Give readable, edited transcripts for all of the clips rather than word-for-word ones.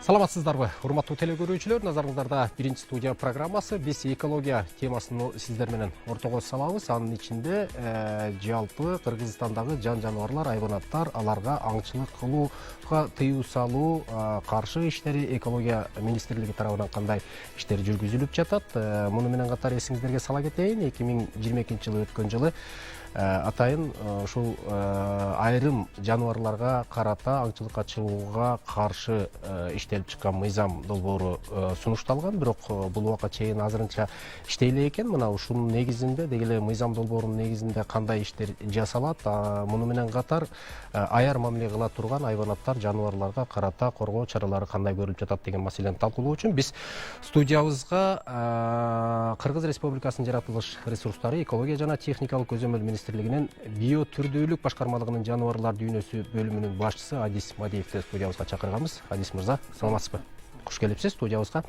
Саламатсыздарбы, урматтуу телекөрүүчүлөр, назарыңыздарда биринчи студия программасы. Биз экология темасын сиздер менен ортого салабыз. Анын ичинде жалпы Кыргызстандагы жан-жаныбарлар, айванаттар, аларга аңчылык кылууга тыюу салуу каршы иштери экология министрлиги тарабынан кандай иштер жүргүзүлүп жатат. Муну менен катар эсиңиздерге сала кетейин, 2022 жылы өткөн жылы атайын ушул айрым жаныбарларга карата аңчылыкка чыгууга каршы иштелип чыккан мыйзам долбоору сунушталган, бирок бул убакка чейин азырынча иштей эле экен. Мына ушунун негизинде, деги эле мыйзам долбоорунун негизинде кандай иштер жасалат, муну менен катар аяр мамиле кыла турган айванаттар, жаныбарларга карата коргоо чаралары кандай көрүлүп жатат деген маселени талкуулоо үчүн биз студиябызга Кыргыз Республикасынын жаратылыш ресурстары, экология жана техникалык көзөмөл министрлигинин биотүрдүүлүк башкармалыгынын жаныбарлар дүйнөсү бөлүмүнүн башчысы Адис Мадиевди студиябызга чакырганбыз. Адис мырза, саламатсызбы? Куш келипсиз студиябызга.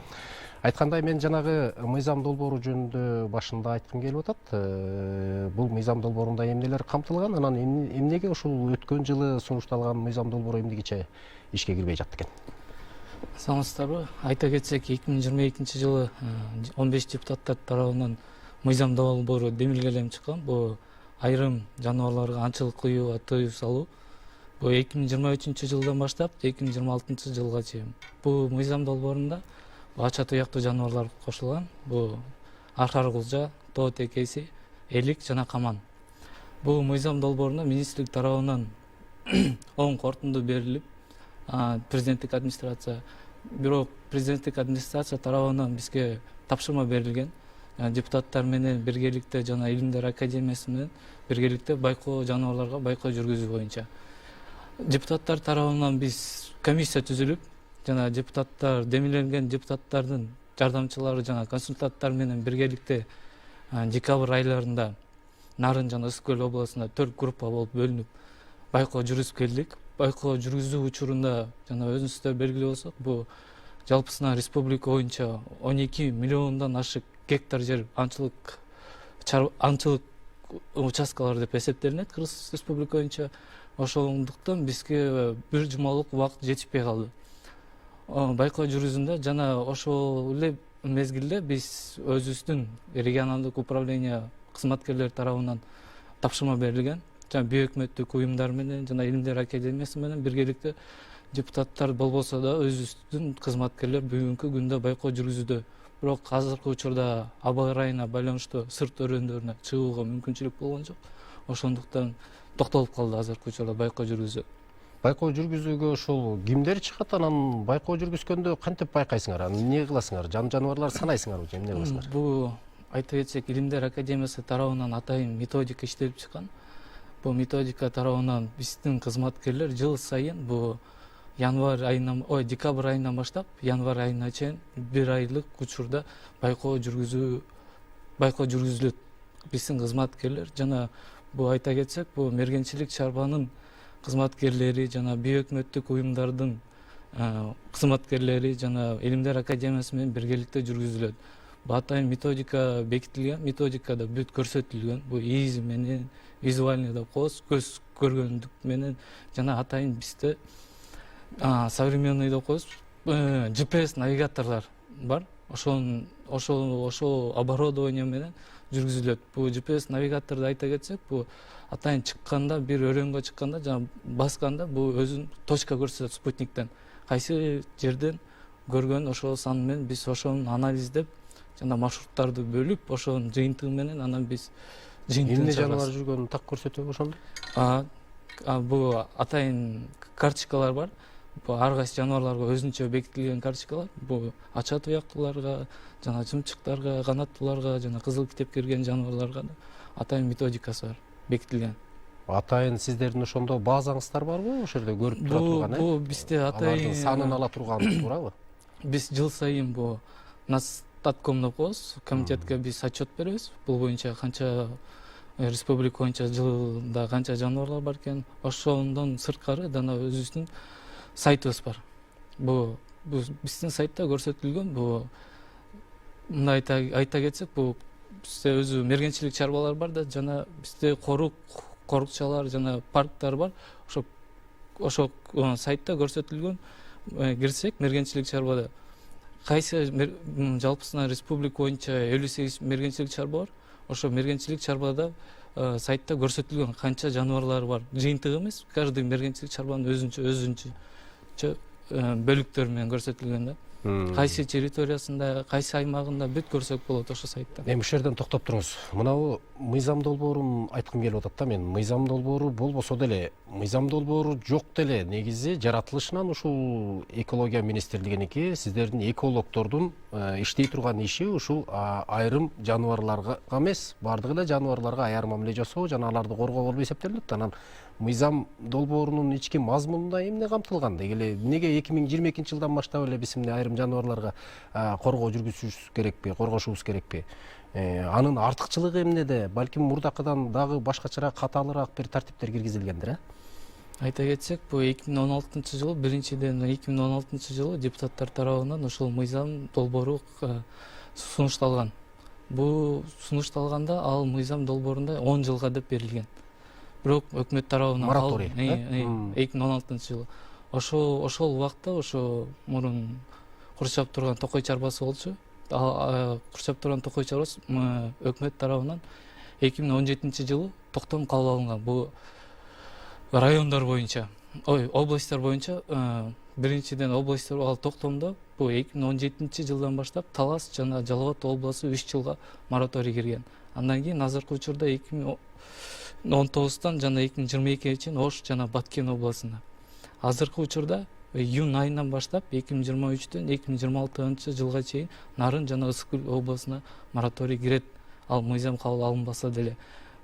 Айткандай, мен жанагы мыйзам долбоору жөнүндө башында айткым келип атат. Бул мыйзам долбоорунда эмнелер камтылган? Анан эмнеге ушул өткөн жылы сунушталган мыйзам долбоору эмнегиче ишке кирбей жатты экен? Саламатсыздарбы? Айта кетсек, 2022 жылы 15 депутаттар тарабынан мыйзам долбоору демилгеленип чыккан. Бул айрым жаныбарларга аңчылык кылууга тыюу салуу. Бул 2023 жылдан баштап 2026 жылга чейин. Бул мыйзам долбоорунда ача туяктуу жаныбарлар кошулган. Бул аркар кулжа, тоо текеси, элик жана каман. Бул мыйзам долбооруна министрлик тарабынан оң корутунду берилип, президенттик администрация, бирок президенттик администрация тарабынан бизге тапшырма берилген. Депутаттар менен биргеликте жана Илимдер академиясы менен биргеликте байкоо жаныбарларга байкоо жүргүзүү боюнча депутаттар тарабынан биз комиссия түзүлүп, жана депутаттар, демилгенген депутаттардын жардамчылары жана консультанттар менен биргеликте декабрь айларында Нарын жана Ысык Көл областында 4 группа болуп бөлүнүп байкоо жүргүзүп келдик. Байкоо жүргүзүү учурунда жана өзүңүздөр белгилүү болсок, бул жалпысынан республика боюнча 12 миллиондон ашык гектар жер аңчылык участкалары деп эсептелинет Кыргыз Республика боюнча. Ошондуктан бизге бир жумалык убакыт жетишпей калды. Байкоо жүргүзүүндө жана ошол эле мезгилде биз өзүбүздүн регионалдык управление кызматкерлери тарабынан тапшырма берилген. Жана бейөкмөттүк уюмдар менен жана Илимдер академиясы менен биргеликте депутаттар болбосо да өзүбүздүн кызматкерлер бүгүнкү күндө байкоо жүргүзүүдө. Бирок азыркы учурда аба ырайына байланыштуу сырт өрөөндөрүнө чыгууга мүмкүнчүлүк болгон жок. Ошондуктан токтолуп калды азыркы учурда байкоо жүргүзүү. Байкоо жүргүзүүгө ошол кимдер чыгат? Анан байкоо жүргүзгөндө кантип байкайсыңар? Анан эмне кыласыңар? Жаныбарлар санайсыңарбы же эмне кыласыңар? Бул айта кетсек, Илимдер академиясы тарабынан атайын методика иштелип чыккан. Бул методика тарабынан биздин кызматкерлер жыл сайын бул декабрь айынан баштап январь айына чейин 1 айлык учурда байкоо жүргүзүлөт. Биздин кызматкерлер жана бул айта кетсек, бул мергенчилик чарбанын кызматкерлери жана бейөкмөттүк уюмдардын кызматкерлери жана Илимдер академиясы менен биргеликте жүргүзүлөт. Бул атайын методика бекитилген, методикада бүт көрсөтүлгөн. Бул изи менен, визуальный деп коебуз, көз көргөндүк менен жана атайын бизде современный деп коебуз, GPS навигаторлор бар. Ошол оборудование менен жүргүзүлөт. Бул GPS навигаторду айта кетсек, бул атайын чыкканда, бир өрөнгө чыкканда жана басканда бул өзүн точка көрсөтөт спутниктен. Кайсы жерден көргөн ошол сан менен биз ошону анализдеп жана маршруттарды бөлүп, ошонун жыйынтыгы менен анан биз эмне жаныбар жүргөнүн так көрсөтөбү ошондо? Бул атайын карточкалар бар. Ар кайсы жаныбарларга өзүнчө бекитилген карточкалар. Бул ача туяктууларга, жана жымчыктарга, канаттууларга, жана кызыл китепке кирген жаныбарларга атайын методикасы бар, бекитилген. Атайын сиздердин ошондо базаңыздар барбы? Ошол жерде көрүп тура турган, Бул бизде атайын санын ала турган, туурабы? Биз жыл сайын бул Статком деп коебуз, комитетке биз отчет беребиз. Бул боюнча канча республика боюнча жылда канча жаныбарлар бар экен. Ошондон сырткары жана өзүбүздүн сайтыбыз бар. Бул биздин сайтта көрсөтүлгөн. Бул мындай айта кетсек, бул бизде өзү мергенчилик чарбалар бар да, жана бизде корукчалар жана парктар бар. Ошо сайтта көрсөтүлгөн кирсек, мергенчилик чарбада кайсы жалпысынан республика боюнча 58 мергенчилик чарба бар. Ошо мергенчилик чарбада сайтта көрсөтүлгөн канча жаныбарлар бар, жыйынтыгы эмес, каждый мергенчилик чарбанын өзүнчө бөлүктөрү менен көрсөтүлгөн да. Кайсы территориясында, кайсы аймагында бүт көрсөк болот ошо сайтта. Эми ушул жерден токтоп туруңуз. Мынабу мыйзам долбоорун айткым келип атат да мен. Мыйзам долбоору болбосо деле, мыйзам долбоору жок деле негизи жаратылышынан ушул экология министрлигиники, сиздердин экологдордун иштей турган иши ушул айрым жаныбарларга эмес, бардыгы эле жаныбарларга аяр мамиле жасоо жана аларды коргоо болуп эсептелет. Анан мыйзам долбоорунун ички мазмунунда эмне камтылган? Неге 2022 жылдан баштап эле биз эмне айрым жаныбарларга коргоо жүргүзүшүбүз керекпи, коргошубуз керекпи? Анын артыкчылыгы эмнеде? Балким мурдакыдан дагы башкачараак, катаалыраак бир тартиптер киргизилгендир, Айта кетсек, бул 2016 жылы, биринчиден 2016 жылы депутаттар тарабынан ушул мыйзам долбоору сунушталган. Бул сунушталганда ал мыйзам долбоорунда 10 жылга деп берилген. Бирок өкмөт тарабынан мораторий 2016 жылы. Ошол убакта ошо мурун курчап турган Токой чарбасы болчу. Курчап турган Токой чарбасы өкмөт тарабынан 2017 жылы токтом кабыл алынган. Бул райондор боюнча, областтар боюнча биринчиден областтар ал токтомдо бул 2017 жылдан баштап Талас жана Жалал Абад областы 3 жылга мораторий кирген. Андан кийин азыркы учурда 2019 жана 2022 чейин Ош жана Баткен областында. Азыркы учурда июнь айынан баштап 2023-төн 2026 жылга чейин Нарын жана Ысык Көл областына мораторий кирет. Ал мыйзам кабыл алынбаса деле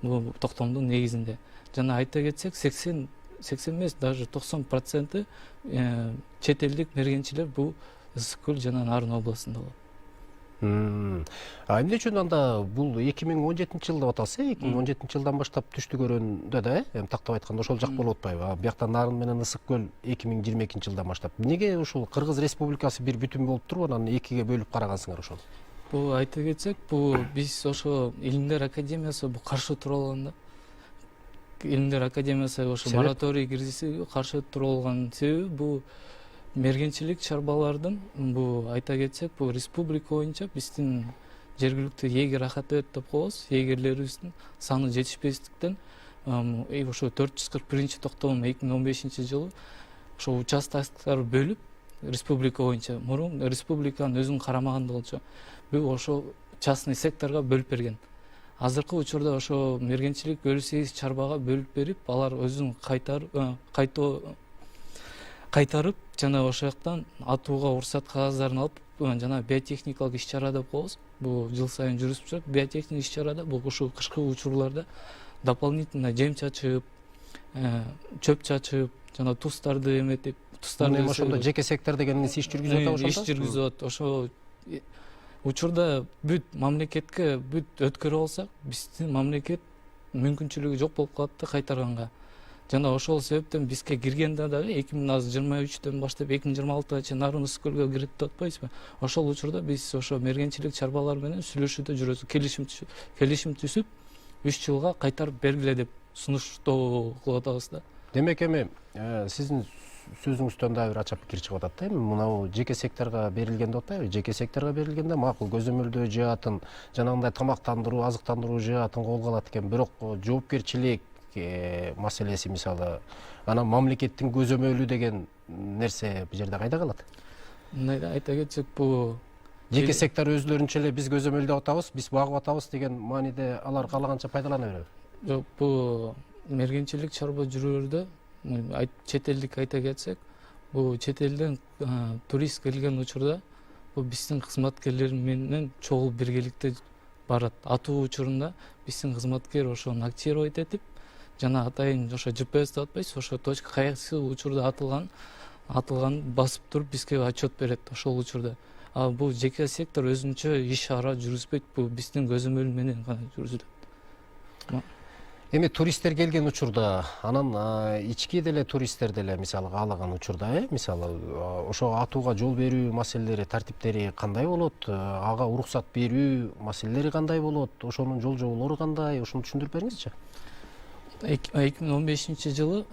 бул токтомдун негизинде. Жана айта кетсек 80 эмес, даже 90% чет элдик мергенчилер бул Ысык Көл жана Нарын областында болот. Эмне үчүн анда бул 2017 жылда атасы, 2017 жылдан баштап түштүгөрөндө да, тактап айтканда ошол жак болуп атпайбы? Биякта Нарын менен Ысык Көл 2022 жылдан баштап. Неге ушул Кыргыз Республикасы бир бүтүн болуп туруп, анан экиге бөлүп карагансыңар ошону? Бул айта кетсек, бул биз ошо Илимдер академиясы бул каршы тура алган да. Илимдер академиясы ошо мораторий киргизүүгө каршы тура алган себеби бул мергенчилик чарбалардын бул айта кетсек, бул республика боюнча биздин жергиликтүү эгер ахатыбет деп коебуз, эгерлерибиздин саны жетишпестиктен ошо 441 токтом 2015 жылы ошо участоктор бөлүп республика боюнча мурун республиканын өзүн карамаганда болчу. Бул ошо частный секторго бөлүп берген. Азыркы учурда ошо мергенчилик 8 чарбага бөлүп берип, алар өзүн кайтарып жана ошол жактан атууга уруксат кагаздарын алып жана биотехникалык иш-чара деп коебуз. Бул жыл сайын жүрүп жүрөт. Биотехник иш-чарада бул ушул кышкы учурларда дополнительно жем чачып, чөп чачып, жана тустарды эметип, тустарды ошондо жеке сектор дегениңиз иш жүргүзүп атат ошондо? Иш жүргүзүп атат. Ошо учурда бүт мамлекетке бүт өткөрө алсак, биздин мамлекет мүмкүнчүлүгү жок болуп калат да кайтарганга. Жана ошол себептен бизге киргенде дагы 2023-төн баштап 2026-га чейин Нарын Ысык Көлгө кирет деп атпайбызбы? Ошол учурда биз ошо мергенчилик чарбалар менен сүйлөшүүдө жүрөбүз. Келишим түзүп 3 жылга кайтарып бергиле деп сунуштоо кылып атабыз да. Демек эми сиздин сөзүңүздөн да бир ачап пикир чыгып атат да. Эми мынау жеке секторго берилген деп атпайбы? Жеке секторго берилгенде макул көзөмөлдөө жаатын, жанагындай тамактандыруу, азыктандыруу жаатын колго алат экен. Бирок жоопкерчилик маселеси мисалы, анан мамлекеттин көзөмөлү деген нерсе бул жерде кайда калат? Мындай айта кетсек, бул жеке сектор өзлөрүнчө эле биз көзөмөлдөп атабыз, биз багып атабыз деген мааниде алар каалаганча пайдалана береби? Жок, бул мергенчилик чарба жүрүүдө чет элдик айта кетсек, бул чет элден турист келген учурда бул биздин кызматкерлер менен чогуу биргеликте барат. Атуу учурунда биздин кызматкер ошону активировать этип, жана атайын ошо GPS деп атпайбыз, ошо точка кайсы учурда атылган басып туруп бизге отчет берет ошол учурда. А бул жеке сектор өзүнчө иш-чара жүргүзбөйт, бул биздин көзөмөл менен гана жүргүзүлөт. Эми туристтер келген учурда, анан ички деле туристтер деле мисалы каалаган учурда, мисалы ошо атууга жол берүү маселелери, тартиптери кандай болот? Ага уруксат берүү маселелери кандай болот? Ошонун жол жоболору кандай? Ошону түшүндүрүп бериңизчи. 2015 жылы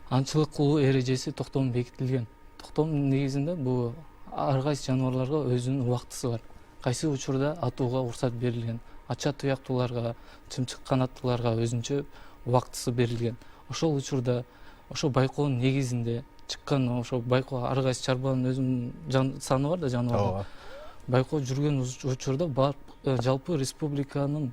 аңчылык кылуу эрежеси токтом бекитилген. Токтомдун негизинде бул ар кайсы жаныбарларга өзүнүн убактысы бар. Кайсы учурда атууга уруксат берилген, ача туяктууларга, чымчык канаттууларга өзүнчө убактысы берилген. Ошол учурда ошо байкоонун негизинде чыккан ошо байкоо ар кайсы чарбанын өзүнүн саны бар да жаныбарлар. Байкоо жүргөн учурда жалпы республиканын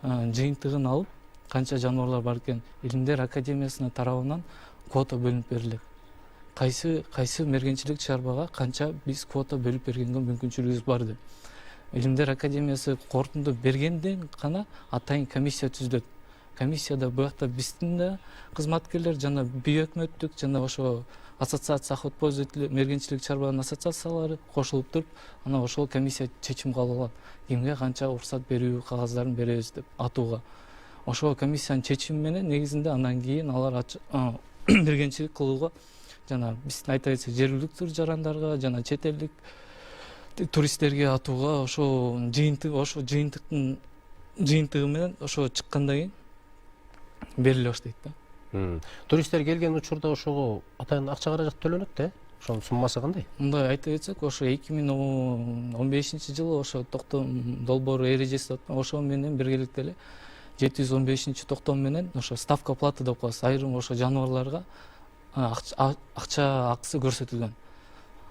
жыйынтыгын алып, канча жаныбарлар бар экен, Илимдер академиясынын тарабынан квота бөлүнүп берилет. Кайсы мергенчилик чарбага канча биз квота бөлүп бергенге мүмкүнчүлүгүбүз бар деп. Илимдер академиясы корутунду бергенден гана атайын комиссия түзүлөт. Комиссияда буякта биздин да кызматкерлер жана бейөкмөттүк жана ошо ассоциация охотпользователь мергенчилик чарбанын ассоциациялары кошулуп туруп, анан ошол комиссия чечим кабыл алат. Кимге канча уруксат берүү кагаздарын беребиз деп атууга. Ошол комиссиянын чечими менен негизинде андан кийин алар мергенчилик кылууга жана биздин айта кетсек жергиликтүү жарандарга жана чет элдик туристтерге атууга ошо жыйынтыктын жыйынтыгы менен ошо чыккандан кийин бериле баштайт да. Туристтер келген учурда ошого атайын акча каражат төлөнөт да? Ошонун суммасы кандай? Мындай айта кетсек, ошо 2015-жылы ошо токтом долбоору эрежеси ошо менен биргеликте эле 715-токтом менен ошо ставка платы деп коебуз. Айрым ошо жаныбарларга акча акысы көрсөтүлгөн.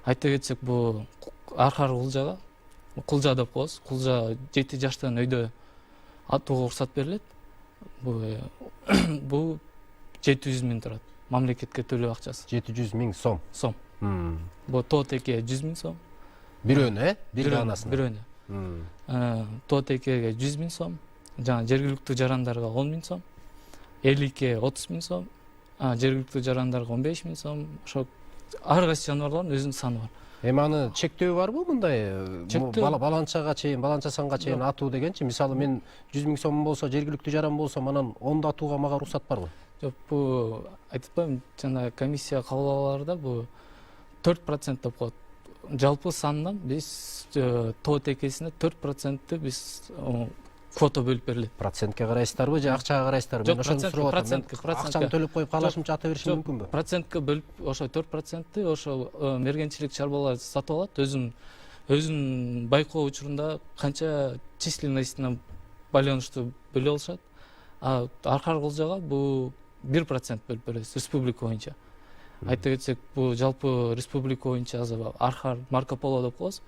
Айта кетсек, бул архар кулжа деп коебуз. Кулжа 7 жаштан өйдө атууга уруксат берилет. Бул 700 миң турат. Мамлекетке төлөө акчасы. 700 миң сом. Бул тоотеке 100 миң сом. Бирөөнө, бир анасына. Бирөөнө. Тоотекеге 100 миң сом. Жана жергиликтүү жарандарга 10 миң сом. Эликке 30 миң сом. Жергиликтүү жарандарга 15 миң сом. Ошо ар кайсы жаныбарлардын өзүнүн саны бар. Эми аны чектөө барбы мындай? Баланчага чейин, баланча санга чейин атуу дегенчи, мисалы мен 100 миң сом болсо, жергиликтүү жаран болсо, анан 10 атууга мага уруксат барбы? Жок, бул айтып атпаймынбы, жана комиссия кабыл алууларда бул 4% деп коет. Жалпы сандан биз тоотекесине 4% биз квота бөлүп берилет. Процентке карайсыздарбы же акчага карайсыздарбы? Жок, процентке. Акчаны төлөп коюп калашымча ата беришим мүмкүнбү? Процентке бөлүп, ошо 4% ошо мергенчилик чарбалар сатып алат. Өзүн байкоо учурунда канча численностуна байланыштуу бөлө алышат. Архар кулжага бул 1% бөлүп беребиз республика боюнча. Айта кетсек, бул жалпы республика боюнча архар Марко Поло деп коебуз.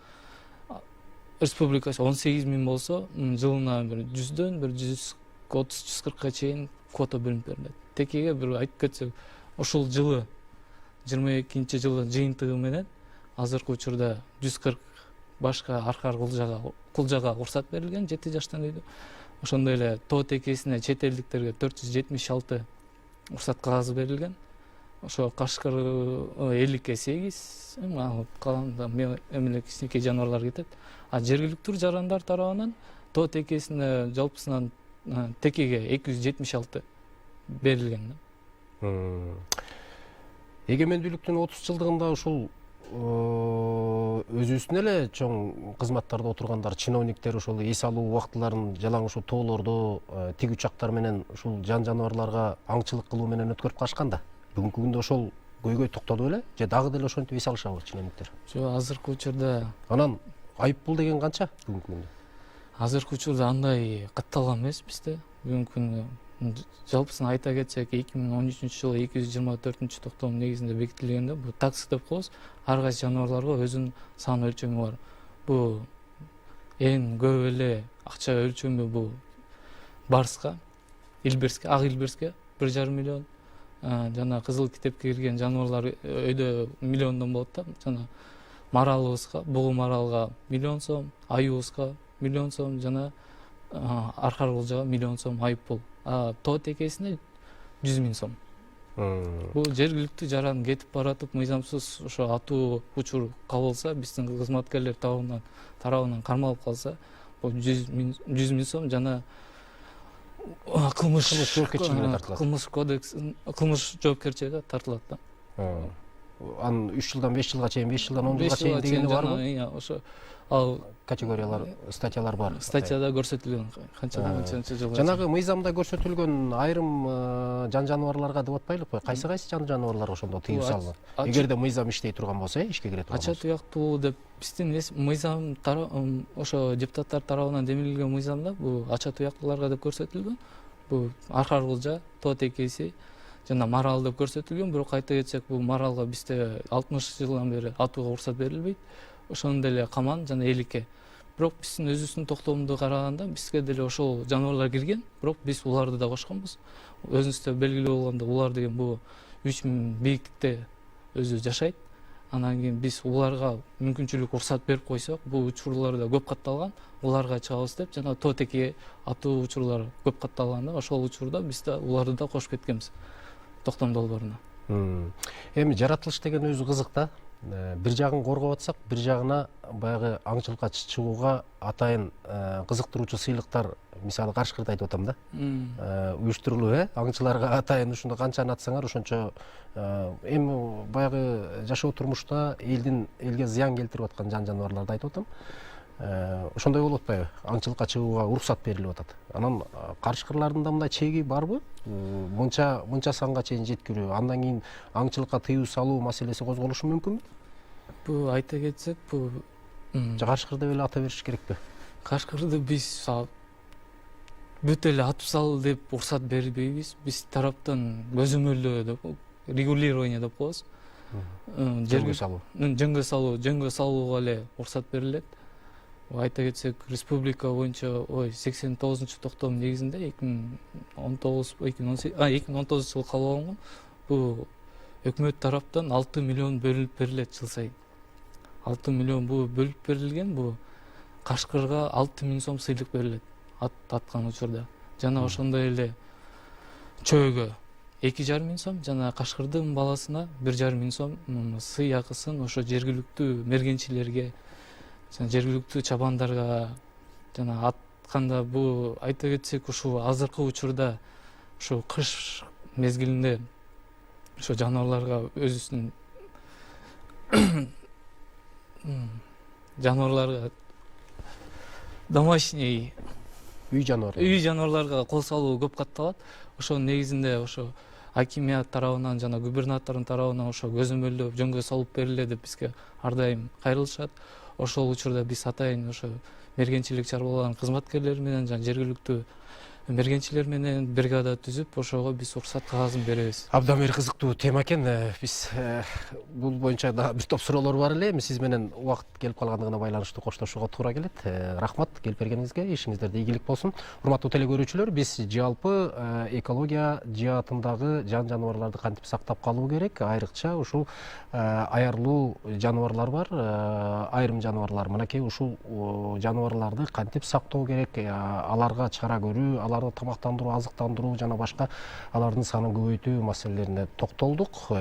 Республикасы 18 миң болсо, жылына 100дөн 130-140ка чейин квота бөлүнүп берилет. Текеге бир айтып кетсек, ошол жылы 22-жылы жыйынтыгы менен азыркы учурда 140 башка архар кулжага уруксат берилген 7 жаштан өйдө. Ошондой эле тоотекесине чет элдиктерге 476 уруксат кагазы берилген. Ошо Кашкар эликке 8, калганда эмеле кичинекей жаныбарлар кетет. Жергиликтүү жарандар тарабынан тоотекесине жалпысынан текеге 276 берилген. Эгемендүүлүктүн 30 жылдыгында ушул өзүбүздүн эле чоң кызматтарда отургандар, чиновниктер ошол эс алуу убактыларын жалаң ушул тоолордо тик учактар менен ушул жаныбарларга аңчылык кылуу менен өткөрүп калышкан да. Бүгүнкү күндө ошол көйгөй токтоду беле же дагы деле ошентип эс алышабы чиновниктер? Жок, азыркы учурда анан айыппул деген канча бүгүнкү күндө? Азыркы учурда андай катталган эмес бизде. Бүгүнкү күндө жалпысын айта кетсек, 2013-жылы 224-токтом негизинде бекитилгенде бул такс деп коебуз. Ар кайсы жаныбарларга өзүнүн сан өлчөмү бар. Бул эң көп эле акча өлчөмү бул барска, илбирске, ак илбирске 1,5 миллион. Жана кызыл китепке кирген жаныбарлар өйдө миллиондон болот да. Жана маралыбызга, бугу маралга 1 миллион сом, аюубузга 1 миллион сом, жана архар кулжага 1 миллион сом айыппул. Тоотекесине 100 миң сом. Бул жергиликтүү жаран кетип баратып мыйзамсыз ошо атуу учур кабылса, биздин кызматкерлер тарабынан кармалып калса, бул 100 миң сом жана кылмыш жоопкерчилиги тартылат да. анын 3 жылдан 5 жылга чейин, 5 жылдан 10 жылга 5 чейин жылга дегени чейин барбы? жана ошо ал Категориялар, статьялар бар. статьяда көрсөтүлгөн канчадан канча жылга. Жанагы мыйзамда көрсөтүлгөн айрым жан жаныбарларга деп атпайлыкпы? Кайсы жан жаныбарларга ошондо тыюу салынат? Эгерде мыйзам иштей турган болсо, ишке кире турган Ача болсо. туяктуу деп биздин мыйзам ошо депутаттар тарабынан демилген мыйзамда бул ача туяктууларга деп көрсөтүлгөн. Бул аркар кылжа, тоот экеси жана марал деп көрсөтүлгөн. Бирок айта кетсек, бул маралга бизде 60 жылдан бери атууга уруксат берилбейт. Ошондой деле каман жана эликке. Бирок биздин өзүбүздүн токтомду караганда бизге деле ошол жаныбарлар кирген, бирок биз уларды да кошконбуз. Өзүңүздө белгилүү болгондой, улар деген бул 3000 бийиктикте өзү жашайт. Анан кийин биз уларга мүмкүнчүлүк уруксат берип койсок, бул учурларда көп катталган, уларга чыгабыз деп жана тоотеки атуу учурлар көп катталганда, ошол учурда биз да уларды да кошуп кеткенбиз токтом долбооруна. Эми жаратылыш деген өзү кызык да. Бир жагын коргоп атсак, бир жагына баягы аңчылыкка чыгууга атайын кызыктыруучу сыйлыктар, мисалы карышкырды айтып атам да. Уюштурулуп, аңчыларга атайын ушунда канчаны атсаңар ошончо эми баягы жашоо турмушта элге зыян келтирип аткан жан жаныбарларды айтып атам. Ошондой болуп атпайбы? Аңчылыкка чыгууга уруксат берилип атат. Анан карышкырлардын да мындай чеги барбы? Мынча санга чейин жеткирүү, андан кийин аңчылыкка тыюу салуу маселеси козголушу мүмкүнбү? Бул айта кетсек, бул Карышкыр деп эле ата бериш керекпи? Карышкырды биз бүт эле атып сал деп уруксат бербейбиз. Биз тараптан көзөмөлдөө деп, регулирование деп коебуз. Жөнгө салууга эле уруксат берилет. Айта кетсек, республика боюнча 89 токтом негизинде 2019 жылы кабыл алынган. Бул өкмөт тараптан 6 миллион бөлүнүп берилет жыл сайын. 6 миллион бул бөлүп берилген, бул Кашкырга 6000 сом сыйлык берилет аткан учурда. Жана ошондой эле чөйгө 2,5 сом, жана Кашкырдын баласына 1,5 сом сый акысын ошо жергиликтүү мергенчилерге, жергиликтүү чабандарга жана атканда, бул айта кетсек, ушу азыркы учурда ушу кыш мезгилинде ошо жаныбарларга өзүнүн жаныбарларга домашний Үй жаныбарларга кол салуу көп катталат. Ошонун негизинде ошо акимият тарабынан жана губернатордун тарабынан ошо көзөмөлдөө жөнгө салып бериле деп бизге ар дайым кайрылышат. Ошол учурда биз атайын ошо мергенчилик чарбаларынын кызматкерлери менен жана жергиликтүү мергенчилер менен бригада түзүп, ошого биз уруксат кагазын беребиз. Абдан бир кызыктуу тема экен. Биз бул боюнча да бир топ суроолор бар эле. Эми сиз менен убакыт келип калгандыгына байланыштуу коштошууга туура келет. Рахмат келип бергениңизге, ишиңиздерде ийгилик болсун. Урматтуу телекөрүүчүлөр, биз жалпы экология жаатындагы жан жаныбарларды кантип сактап калуу керек, айрыкча ушул аярлуу жаныбарлар бар, айрым жаныбарлар. Мынакей ушул жаныбарларды кантип сактоо керек, аларга чара көрүү, аларды тамактандыруу, азыктандыруу жана башка алардын санын көбөйтүү маселелерине токтолдук.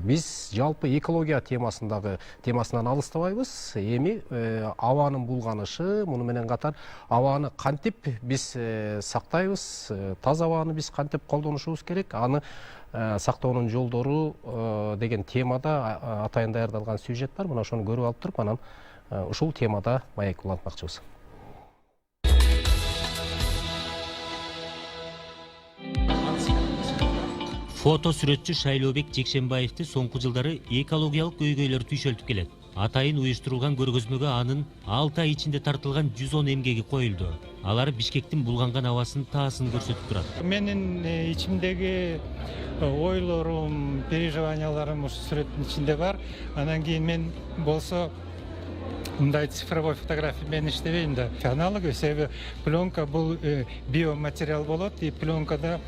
Биз жалпы экология темасынан алыстабайбыз. Эми абанын булганышы, муну менен катар абаны кантип биз сактайбыз, таза абаны биз кантип колдонушубуз керек, аны сактоонун жолдору деген темада атайын даярдалган сюжет бар. Мына ошону көрүп алып туруп, анан ушул темада маек улантмакчыбыз. Фото сүрөтчү Шайлообек Жекшенбаевди соңку жылдары экологиялык көйгөйлөр түйшөлтүп келет. Атайын уюштурулган көргөзмөгө анын 6 ай ичинде тартылган 110 эмгеги коюлду. Алар Бишкектин булганган абасын таасын көрсөтүп турат. Менин ичимдеги ойлорум, переживанияларым ушу сүрөттүн ичинде бар. Анан кийин мен болсо мындай цифровой фотография мен иштебейм да. Аналог, себеби пленка бул биоматериал болот, и пленкада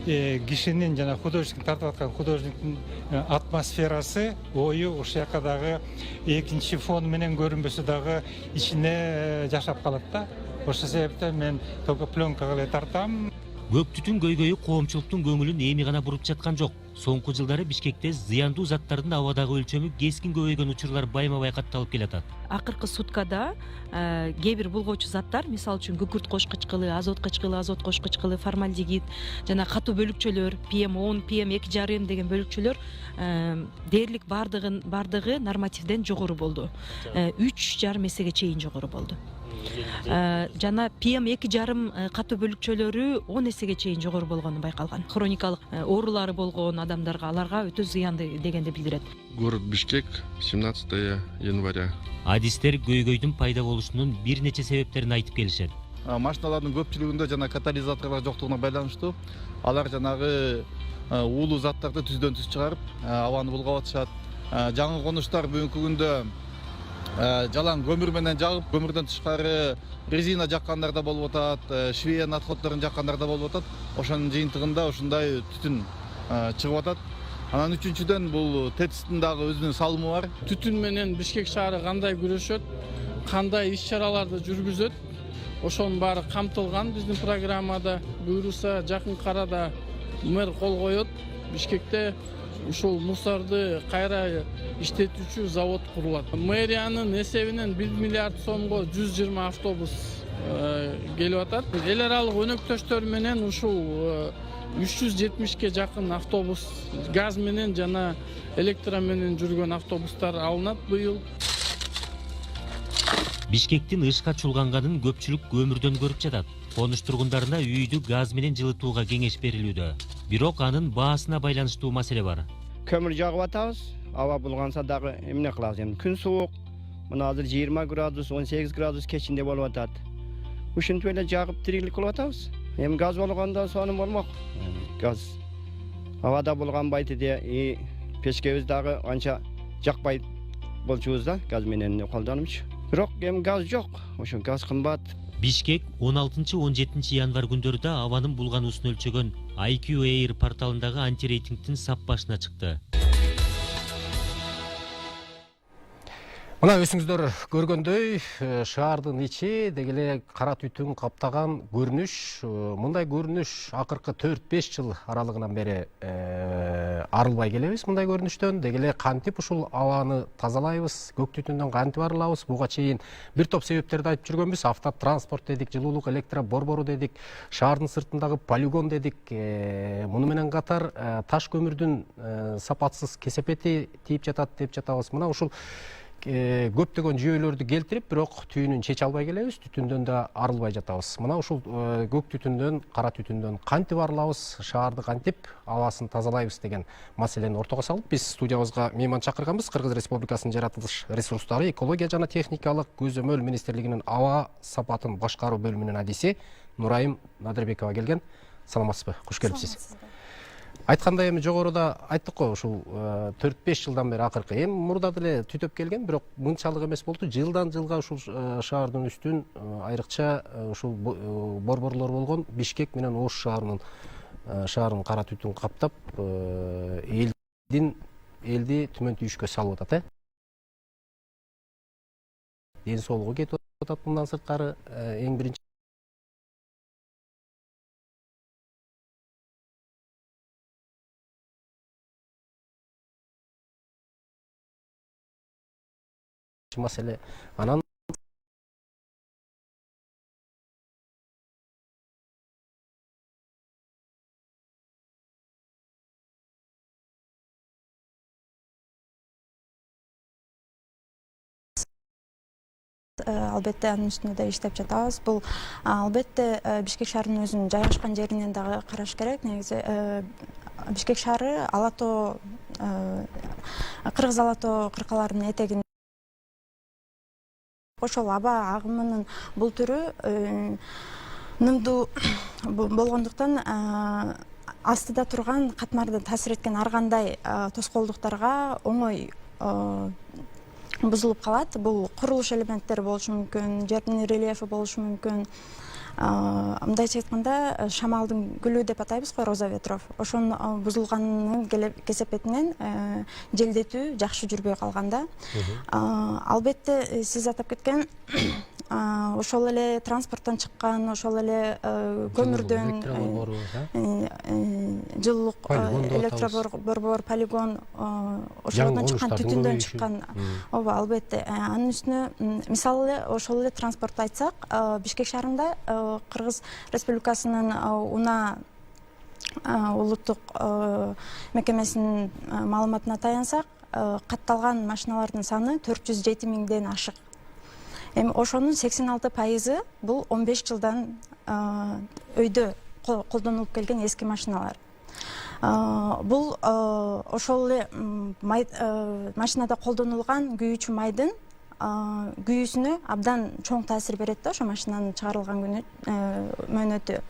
кишинин жана художник тартып аткан художниктин атмосферасы, ою ушул жака дагы экинчи фон менен көрүнбөсө дагы ичине жашап калат да. Ошол себептен мен только пленкага эле тартам. Көк түтүн көйгөйү коомчулуктун көңүлүн эми гана буруп жаткан жок. Соңку жылдары Бишкекте зыяндуу заттардын абадагы өлчөмү кескин көбөйгөн учурлар байма-бай катталып келатат. Акыркы суткада кээ бир булгоочу заттар, мисалы үчүн күкүрт кошкучкылы, азот кошкучкылы, формальдегид жана катуу бөлүкчөлөр, PM10, PM2,5 деген бөлүкчөлөр дээрлик бардыгы нормативден жогору болду. 3,5 эсеге чейин жогору болду. Жана PM2,5 катуу бөлүкчөлөрү 10 эсеге чейин жогору болгону байкалган. Хроникалык оорулары болгон адамдарга аларга өтө зыяндуу дегенди билдирет. Город Бишкек, 17 января. Адистер көйгөйдүн пайда болушунун бир нече себептерин айтып келишет. Машиналардын көпчүлүгүндө жана катализаторлор жоктугуна байланыштуу алар жанагы уулуу заттарды түздөн түз чыгарып, абаны булгап атышат. Жаңы конуштар бүгүнкү күндө жалаң көмүр менен жагып, көмүрдөн тышкары резина жаккандар да болуп атат, швейн отходдорун жаккандар да болуп атат. Ошонун жыйынтыгында ушундай түтүн чыгып атат. Анан үчүнчүдөн бул ТЭЦтин дагы өзүнүн салымы бар. Түтүн менен Бишкек шаары кандай күрөшөт, кандай иш-чараларды жүргүзөт, ошонун баары камтылган биздин программада. Буюрса жакын арада мэр кол коет. Бишкекте ушул мусорду кайра иштетүүчү завод курулат. Мэриянын эсебинен 1 миллиард сомго 120 автобус келип атат. Эл аралык өнөктөштөр менен ушул 370ке жакын автобус газ менен жана электро менен жүргөн автобустар алынат быйыл. Бишкектин ышка чулганганын көпчүлүк көмүрдөн көрүп жатат. Конуш тургундарына үйдү газ менен жылытууга кеңеш берилүүдө. Бирок анын баасына байланыштуу маселе бар. Kömür жагып атабыз, аба булганса дагы эмне кылабыз эми? Күн суук. Мына азыр 20 градус, 18 градус кечинде болуп атат. Ушинтип эле жагып тирилик кылып атабыз. Эми газ болгондо сонун болмок. Газ абада булганбайт де, печкебиз дагы анча жакпай болчубуз да, газ менен колдонумчу. Бирок эми газ жок, ошо газ кымбат. Бишкек 16-17 январь күндөрүдө абанын булгануусун өлчөгөн IQ Air порталындагы антирейтингдин сап башына чыкты. Мына өзүңүздөр көргөндөй, шаардын ичи деги эле кара түтүн каптаган көрүнүш, мындай көрүнүш акыркы 4-5 жыл аралыгынан бери арылбай келебиз мындай көрүнүштөн. Деги эле кантип ушул абаны тазалайбыз, көк түтүндөн кантип арылабыз? Буга чейин бир топ себептерди айтып жүргөнбүз. Автотранспорт дедик, жылуулук электро борбору дедик, шаардын сыртындагы полигон дедик. Муну менен катар таш көмүрдүн сапатсыз кесепети тийип жатат деп жатабыз. Мына ушул көптөгөн жүйөлөрдү келтирип, бирок түйүнүн чече албай келебиз, түтүндөн да арылбай жатабыз. Мына ушул көк түтүндөн, кара түтүндөн кантип арылабыз, шаарды кантип абасын тазалайбыз деген маселени ортого салып, биз студиябызга мейман чакырганбыз. Кыргыз Республикасынын жаратылыш ресурстары, экология жана техникалык көзөмөл министрлигинин аба сапатын башкаруу бөлүмүнүн адиси Нурайым Надырбекова келген. Саламатсызбы? Куш келипсиз. Айткандай эми жогоруда айттык го, ушул 4-5 жылдан бери акыркы эми мурда деле түтөп келген, бирок мынчалык эмес болду. Жылдан жылга ушул шаардын үстүн айрыкча ушул борборлор болгон Бишкек менен Ош шаарын кара түтүн каптап, элди түмөн түйүшкө салып атат, ден соолугу кетип атат мындан сырткары эң биринчи маселе. Анан албетте анын үстүндө да иштеп жатабыз. Бул албетте Бишкек шаарынын өзүнүн жайгашкан жеринен дагы караш керек. Негизи Бишкек шаары Ала-Тоо, Кыргыз Ала-Тоо кыркаларынын этегинде. Ошол аба агымынын бул түрү нымдуу болгондуктан астыда турган катмарды таасир эткен ар кандай тоскоолдуктарга оңой бузулуп калат. Бул курулуш элементтери болушу мүмкүн, жердин рельефи болушу мүмкүн. Мындайча айтканда шамалдын гүлү деп атайбыз го, роза ветров. Ошонун бузулганынын кесепетинен желдетүү жакшы жүрбөй калганда. Албетте сиз атап кеткен ошол эле транспорттон чыккан, ошол эле көмүрдөн жылуулук электроборбор, полигон, ошолордон чыккан түтүндөн чыккан, ооба, албетте. Анын үстүнө мисалы ошол эле транспортты айтсак, Бишкек шаарында Кыргыз Республикасынын унаа улуттук мекемесинин маалыматына таянсак, катталган машиналардын саны 407 миңден ашык. Эми ошонун 86% бул 15 жылдан өйдө колдонулуп келген эски машиналар. Бул ошол эле машинада колдонулган күйүүчү майдын күйүүсүнө абдан чоң таасир берет да, ошо машинанын чыгарылган күнү мөөнөтү.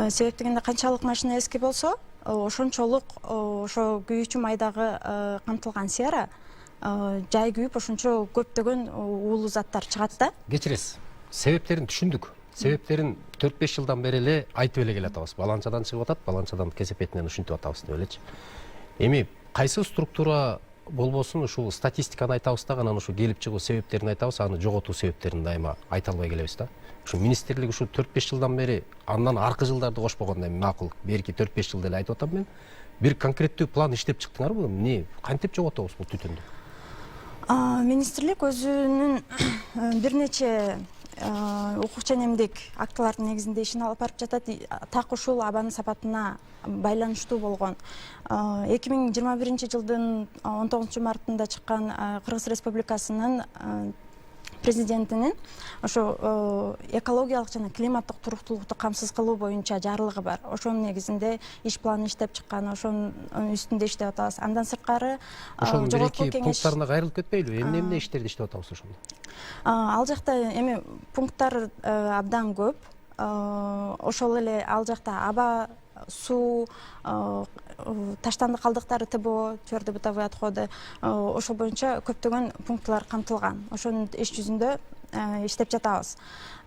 Себеп дегенде канчалык машина эски болсо, ошончолук ошо күйүүчү майдагы камтылган сера жай күйүп ошончо көптөгөн уулуу заттар чыгат да. Кечиресиз. Себептерин түшүндүк. Себептерин 4-5 жылдан бери эле айтып эле келатабыз. Баланчадан чыгып атат, баланчадан кесепетинен ушинтип атабыз деп элечи. Эми кайсы структура болбосун ушул статистиканы айтабыз да, анан ушу келип чыгуу себептерин айтабыз, аны жоготуу себептерин дайыма айта албай келебиз да. Ушу министрлик ушу 4-5 жылдан бери, андан аркы жылдарды кошпогондо эми макул, берки 4-5 жылда эле айтып атам мен. Бир конкреттүү план иштеп чыктыңарбы? Эмне, кантип жоготобуз бул түтүндү? Министрлик өзүнүн бир нече укук ченемдик актылардын негизинде ишин алып барып жатат. Так ушул абанын сапатына байланыштуу болгон 2021 жылдын 19 мартында чыккан Кыргыз Республикасынын президентинин ошо экологиялык жана климаттык туруктуулукту камсыз кылуу боюнча жарлыгы бар. Ошонун негизинде иш планы иштеп чыккан, ошонун үстүндө иштеп атабыз. Андан сырткары ошонун бирки пункттарына кайрылып кетпейлиби? Эмне иштерди иштеп атабыз ошондо? Ал жакта эми пункттар абдан көп. Ошол эле ал жакта аба, суу, таштандык калдыктары ТБО, твердо бытовые отходы, ошол боюнча көптөгөн пунктлар камтылган. Ошонун иш жүзүндө иштеп жатабыз.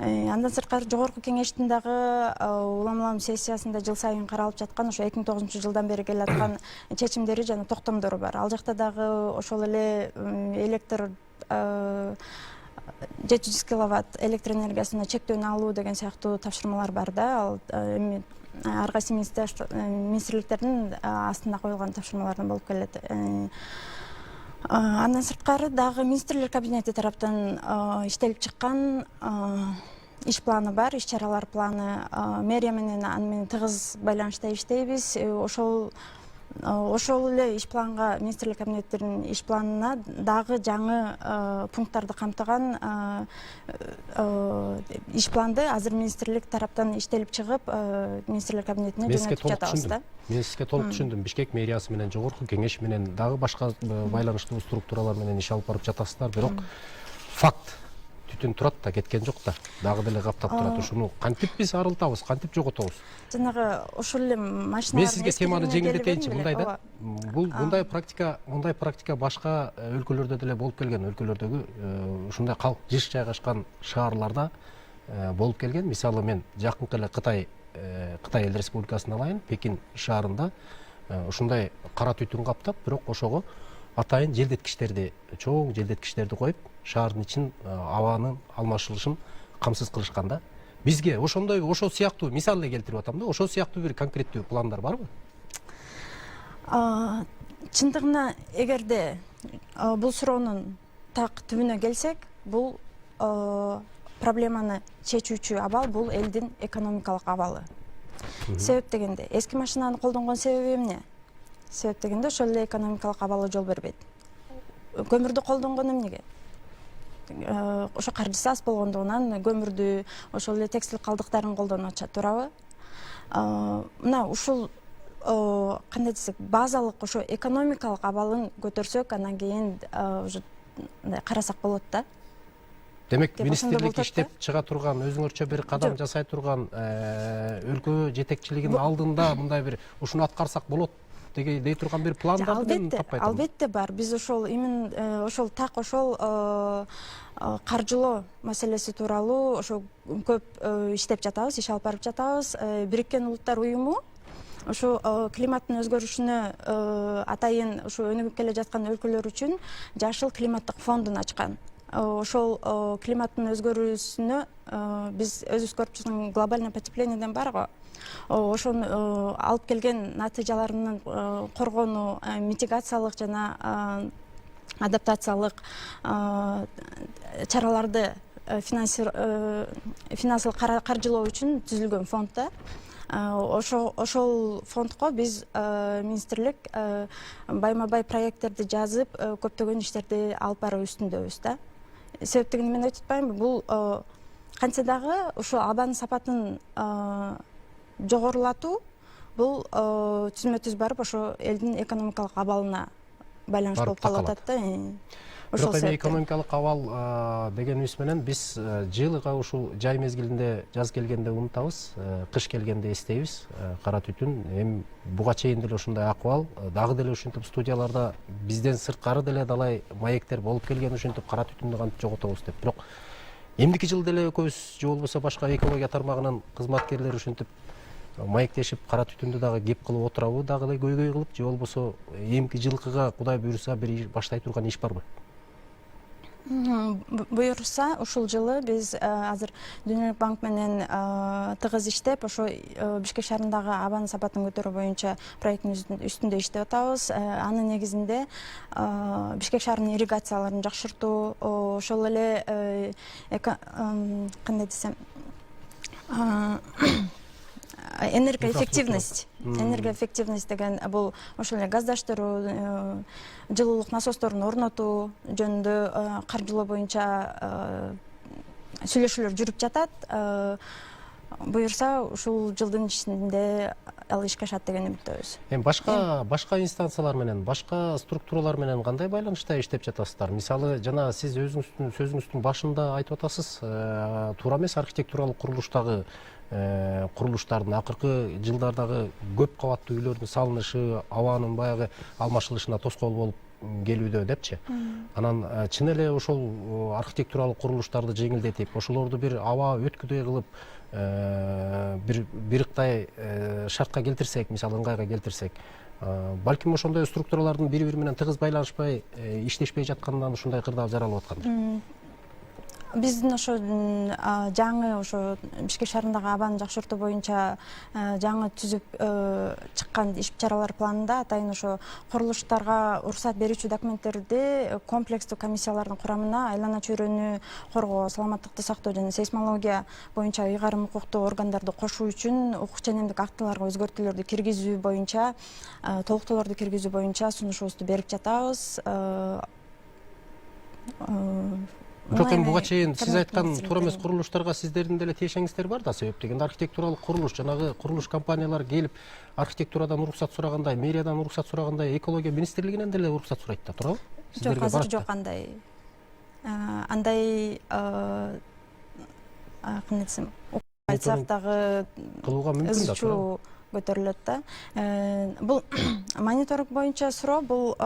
Андан сырткары жогорку кеңештин дагы улам сессиясында жыл сайын каралып жаткан, ошо 2009 жылдан бери келаткан чечимдери жана токтомдору бар. Ал жакта дагы ошол эле электр 700 киловатт электр энергиясына чектөөнү алуу деген сыяктуу тапшырмалар бар да. Ал эми ар кайсы министрликтердин астында коюлган тапшырмалардан болуп келет. Андан сырткары дагы министрлер кабинети тараптан иштелип чыккан иш планы бар, иш чаралар планы. Мэрия менен аны менен тыгыз байланышта иштейбиз. Ошол эле иш планга, министрлик кабинеттеринин иш планына дагы жаңы пункттарды камтыган иш планды азыр министрлик тараптан иштелип чыгып, министрлер кабинетине жөнөтүп жатабыз да. Мен сизге толук түшүндүм. Бишкек мэриясы менен, жогорку кеңеш менен, дагы башка байланыштуу структуралар менен иш алып барып жатасыздар, бирок факт түтүн турат да, кеткен жок да. Дагы деле каптап турат. Ушуну кантип биз арылтабыз, кантип жоготобуз? Жанагы ошол эле машиналар. Мен сизге теманы жеңилдетейинчи, мындай да. Бул мындай практика башка өлкөлөрдө деле болуп келген. Өлкөлөрдөгү ушундай жыш жайгашкан шаарларда болуп келген. Мисалы мен жакынкы эле Кытай Эл Республикасын алайын, Пекин шаарында ушундай кара түтүн каптап, бирок ошого атайын желдеткичтерди, чоң желдеткичтерди коюп, шаардын ичин абанын алмашылышын камсыз кылышкан да. Бизге ошондой, ошол сыяктуу мисал эле келтирип атам да. Ошол сыяктуу бир конкреттүү пландар барбы? Чындыгында эгерде бул суроонун так түбүнө келсек, бул проблеманы чечүүчү абал бул элдин экономикалык абалы. Себеп дегенде эски машинаны колдонгон себеби эмне? Себеп дегенде ошол эле экономикалык абалы жол бербейт. Көмүрдү колдонгон эмнеге? Ошо каржысы аз болгондугунан көмүрдү, ошол эле текстиль калдыктарын колдонуп атышат, туурабы? Мына ушул кандай десек, базалык ошо экономикалык абалын көтөрсөк, анан кийин уже карасак болот да. Демек, министрлик иштеп чыга турган, өзүңөрчө бир кадам жасай турган өлкө жетекчилигинин алдында мындай бир ушуну аткарсак болот дей турган бир пландарды мен таппай атам. Албетте бар. Биз ошол именно ошол так ошол каржылоо маселеси тууралуу ошо көп иштеп жатабыз, иш алып барып жатабыз. Бириккен Улуттар уюму ошо климаттын өзгөрүшүнө атайын ошо өнүгүп келе жаткан өлкөлөр үчүн жашыл климаттык фондун ачкан. Ошол климаттын өзгөрүүсүнө биз өзүбүз көрүп жаткан глобальный потеплениеден барго ошону алып келген натыйжаларынан коргонуу, митигациялык жана адаптациялык чараларды финансылык каржылоо үчүн түзүлгөн фонд да. Ошол фондко биз министрлик байма-бай проекттерди жазып, көптөгөн иштерди алып баруу үстүндөбүз да. Себептигин мен айтып атпайынбы, бул кантсе дагы ошо абанын сапатын жогорулатуу бул түзмө-түз барып ошо элдин экономикалык абалына байланыштуу болуп калып атат да. Бирок эми экономикалык абал дегенибиз менен биз жылыга ушул жай мезгилинде жаз келгенде унутабыз, кыш келгенде эстейбиз. Кара түтүн эми буга чейин деле ушундай акыбал, дагы деле ушинтип студияларда бизден сырткары деле далай маектер болуп келген, ушинтип кара түтүндү кантип жоготобуз деп. Бирок эмдики жылы деле экөөбүз же болбосо башка экология тармагынын кызматкерлери ушинтип маектешип кара түтүндү дагы кеп кылып отурабы, дагы эле көйгөй кылып, же болбосо эмки жылкыга Кудай буйруса бир баштай турган иш барбы? Буйруса ушул жылы биз азыр Дүйнөлүк банк менен тыгыз иштеп, ошо Бишкек шаарындагы абанын сапатын көтөрүү боюнча проекттин үстүндө иштеп атабыз. Анын негизинде Бишкек шаарынын ирригацияларын жакшыртуу, ошол эле кандай десем, энергоэффективность деген бул ошол эле газдаштыруу, жылуулук насосторун орнотуу жөнүндө каржылоо боюнча сүйлөшүүлөр жүрүп жатат. Буюрса ушул жылдын ичинде ал ишке ашат деген үмүттөбүз. Эми башка инстанциялар менен, башка структуралар менен кандай байланышта иштеп жатасыздар? Мисалы, жана сиз өзүңүздүн сөзүңүздүн башында айтып атасыз, туура эмес архитектуралык курулуштагы курулуштардын акыркы жылдардагы көп кабаттуу үйлөрдүн салынышы абанын баягы алмашылышына тоскоол болуп келүүдө депчи. Анан чын эле ошол архитектуралык курулуштарды жеңилдетип, ошолорду бир аба өткүдөй кылып, бир ыктай шартка келтирсек, мисалы ыңгайга келтирсек, балким ошондой структуралардын бири-бири менен тыгыз байланышпай, иштешпей жатканынан ушундай кырдаал жаралып аткандыр. Биздин ошо жаңы ошо Бишкек шаарындагы абаны жакшыртуу боюнча жаңы түзүп чыккан иш чаралар планында атайын ошо курулуштарга уруксат берүүчү документтерди комплекстүү комиссиялардын курамына айлана чөйрөнү коргоо, саламаттыкты сактоо жана сейсмология боюнча ыйгарым укуктуу органдарды кошуу үчүн укук ченемдик актыларга өзгөртүүлөрдү киргизүү боюнча, толуктоолорду киргизүү боюнча сунушубузду берип жатабыз. Бирок эми буга чейин сиз айткан туура эмес курулуштарга сиздердин деле тиешеңиздер бар да, себеп дегенде архитектуралык курулуш, жанагы курулуш компаниялар келип архитектурадан уруксат сурагандай, мэриядан уруксат сурагандай, экология министрлигинен деле уруксат сурайт да, туурабы? Жок, азыр жок андай кандай десем, айтсак дагы кылууга мүмкүн да, туурабы? Көтөрүлөт да. Бул мониторинг боюнча суроо, бул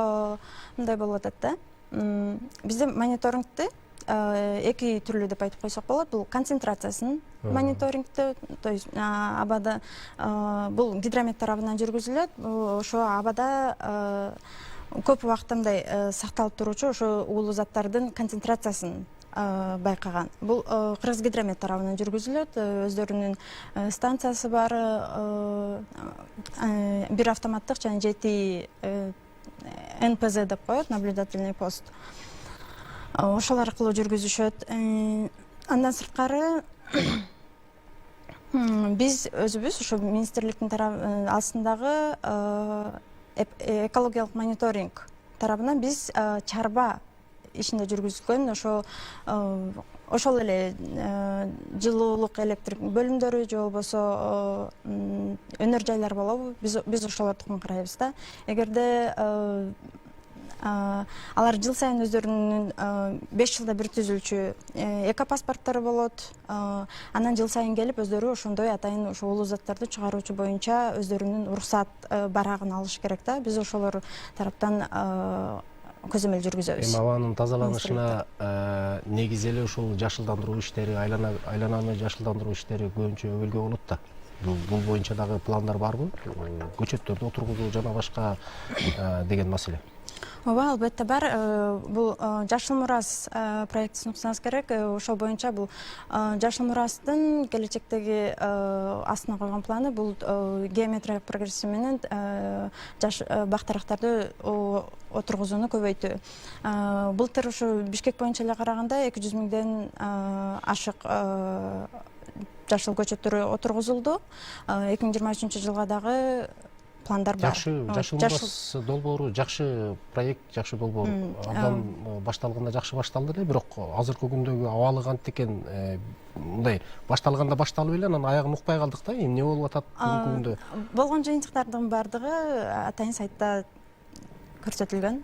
мындай болуп атат да. Бизде мониторингти эки түрлүү деп айтып койсок болот. Бул концентрациясын мониторингти, то есть абада бул гидромет тарабынан жүргүзүлөт. Ошо абада көп убакыт мындай сакталып туруучу ошо уулуу заттардын концентрациясын байкаган. Бул Кыргызгидромет тарабынан жүргүзүлөт. Өздөрүнүн станциясы бар, бир автоматтык жана 7 НПЗ деп коет, наблюдательный пост. Ошол аркылуу жүргүзүшөт. Андан сырткары биз өзүбүз ошо министрликтин астындагы экологиялык мониторинг тарабынан биз чарба ишинде жүргүзгөн ошол эле жылуулук электр бөлүмдөрү же болбосо өнөр жайлар болобу, биз ошолорду карайбыз да. Эгерде алар жыл сайын өздөрүнүн 5 жылда бир түзүлчү эко паспорттары болот. Анан жыл сайын келип өздөрү ошондой атайын ошо уулуу заттарды чыгаруучу боюнча өздөрүнүн уруксат барагын алыш керек да. Биз ошолор тараптан көзөмөл жүргүзөбүз. Эми абанын тазаланышына негиз эле ушул жашылдандыруу иштери, айлананы жашылдандыруу иштери көбүнчө өбөлгө болот да. Бул боюнча дагы пландар барбы? Көчөттөрдү отургузуу жана башка деген маселе. Ооба, албетте бар. Бул Жашыл Мурас проектин уксаңыз керек. Ошол боюнча бул Жашыл Мурастын келечектеги астына койгон планы бул геометриялык прогрессия менен жаш бактарактарды отургузууну көбөйтүү. Былтыр ушу Бишкек боюнча эле караганда 200 миңден ашык жашыл көчөттөр отургузулду. 2023 жылга дагы пландар бар. Жашыл Мурас долбоору жакшы проект, жакшы долбоор. Абдан башталганда жакшы башталды эле, бирок азыркы күндөгү абалы кантип экен, мындай башталганда башталып эле, анан аягын укпай калдык да. Эмне болуп атат бүгүнкү күндө? Болгон жыйынтыктардын бардыгы атайын сайтта көрсөтүлгөн.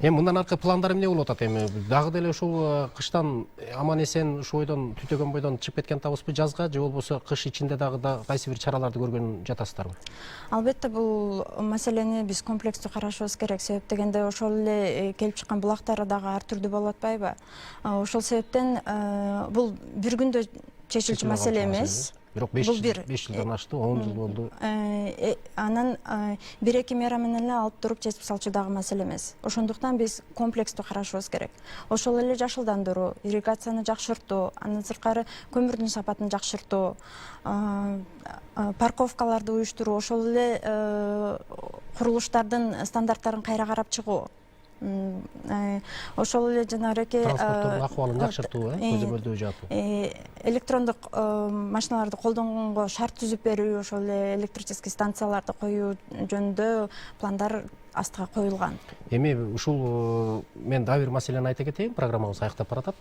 Эми мындан аркы пландар эмне болуп атат? Эми дагы деле ушул кыштан аман эсен ушу бойдон түтөгөн бойдон чыгып кеткен атабызбы жазга, же болбосо кыш ичинде дагы кайсы бир чараларды көргөн жатасыздарбы? Албетте бул маселени биз комплекстүү карашыбыз керек. Себеп дегенде ошол эле келип чыккан булактары дагы ар түрдүү болуп атпайбы? Ошол себептен бул бир күндө чечилчү маселе эмес. Бирок 5 жылдан ашты, 10 жыл болду. Анан 1-2 мера менен эле алып туруп чечип салчу дагы маселе эмес. Ошондуктан биз комплекстүү карашыбыз керек. Ошол эле жашылдандыруу, ирригацияны жакшыртуу, андан сырткары көмүрдүн сапатын жакшыртуу, парковкаларды уюштуруу, ошол эле курулуштардын стандарттарын кайра карап чыгуу. Ошол эле жанагы транспорттун акыбалын жакшыртуу, көзөмөлдөө жаату. Электрондук машиналарды колдонгонго шарт түзүп берүү, ошол эле электрический станцияларды коюу жөнүндө пландар астыга коюлган. Эми ушул мен дагы бир маселени айта кетейин, программабыз аяктап баратат.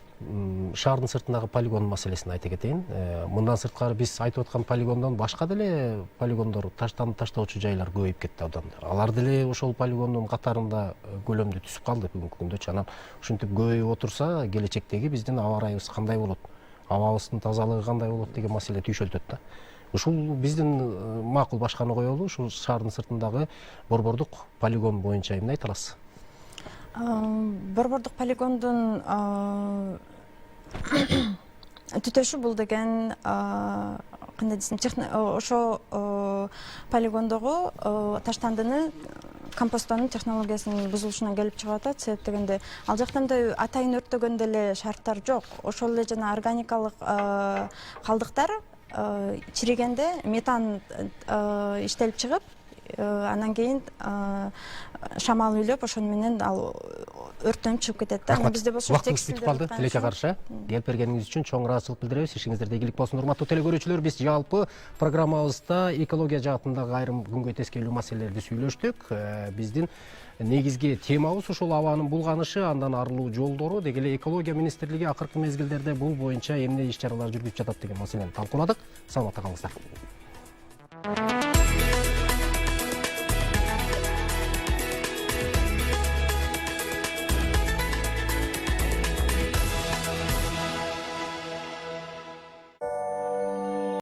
Шаардын сыртындагы полигон маселесин айта кетейин. Мындан сырткары биз айтып аткан полигондон башка деле полигондор, таштоочу жайлар көбөйүп кетти абдан. Алар деле ошол полигондун катарында көлөмдү түсүп калды бүгүнкү күндө. Анан ушинтип көбөйүп отурса, келечектеги биздин аба ырайыбыз кандай болот? Абабыздын тазалыгы кандай болот деген маселе түйшөлтөт да. Ушул биздин макул башканы коелу, ушул шаардын сыртындагы борбордук полигон боюнча эмне айта аласыз? Борбордук полигондун түтөшү бул деген кандай десем, ошо полигондогу таштандыны компостоонун технологиясынын бузулушунан келип чыгып атат. Себеп дегенде ал жакта мындай атайын өрттөгөн деле шарттар жок. Ошол эле жана органикалык калдыктар чиригенде метан иштелип чыгып, анан кийин шамал үйлөп, ошону менен ал өрттөнүп чыгып кетет да. Бизде болсо текстилдер калды. Тилекке каршы келип бергениңиз үчүн чоң ыраазычылык билдиребиз. Ишиңиздерде ийгилик болсун, урматтуу телекөрүүчүлөр. Биз жалпы программабызда экология жаатындагы айрым күнгөй тескелүү маселелерди сүйлөштүк. Биздин негизги темабыз ушул абанын булганышы, андан арылуу жолдору. Деги эле экология министрлиги акыркы мезгилдерде бул боюнча эмне иш чаралар жүргүзүп жатат деген маселени талкууладык. Саламатта калыңыздар.